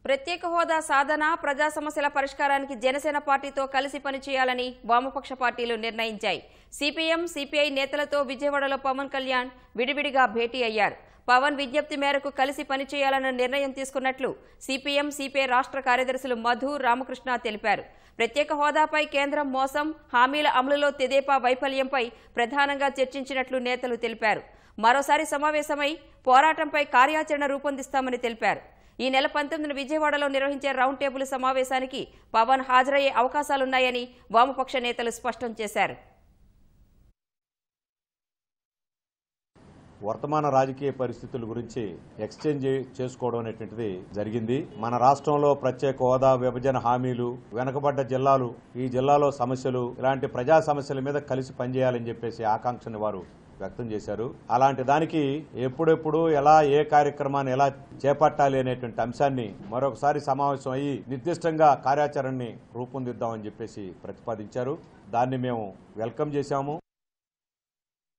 ప్రత్యేక హోదా సాధన ప్రజా సమస్యల పరిష్కారానికి జనసేన పార్టీతో కలిసి పనిచేయాలని వామపక్ష పార్టీలు నిర్ణయించాయి. సిపిఎం, సిపిఐ నేతలతో విజయవాడలో పవన్ కళ్యాణ్ విడివిడిగా భేటీ అయ్యారు. పవన్ విజ్ఞప్తి మేరకు కలిసి పనిచేయాలన్న నిర్ణయం తీసుకున్నట్లు సిపిఎం, సిపిఐ రాష్ట్ర కార్యదర్శులు మధు, రామకృష్ణ తెలిపారు. ప్రత్యేక హోదాపై కేంద్రం మోసం, హామీల అమలులో తెదేపా వైఫల్యంపై ప్రధానంగా చర్చించినట్లు నేతలు తెలిపారు. మరోసారి సమావేశమై పోరాటంపై కార్యాచరణ రూపొందిస్తామని తెలిపారు. ఈ నెల 19న విజయవాడలో నిర్వహించే రౌండ్ టేబుల్ సమావేశానికి పవన్ హాజరయ్యే అవకాశాలున్నాయని వామపక్ష నేతలు స్పష్టం చేశారు. వర్తమాన రాజకీయ పరిస్థితుల గురించి ఎక్స్చేంజ్ చేసుకోవడం అనేటువంటిది జరిగింది. మన రాష్ట్రంలో ప్రత్యేక హోదా, విభజన హామీలు, వెనుకబడ్డ జిల్లాలు, ఈ జిల్లాలో సమస్యలు, ఇలాంటి ప్రజా సమస్యల మీద కలిసి పనిచేయాలని చెప్పేసి ఆకాంక్షని వారు వ్యక్తం చేశారు. అలాంటి దానికి ఎప్పుడెప్పుడు ఎలా ఏ కార్యక్రమాన్ని ఎలా చేపట్టాలి అనేటువంటి అంశాన్ని మరొకసారి సమావేశం అయ్యి నిర్దిష్టంగా కార్యాచరణని రూపొందిద్దామని చెప్పేసి ప్రతిపాదించారు. దాన్ని మేము వెల్కమ్ చేశాము.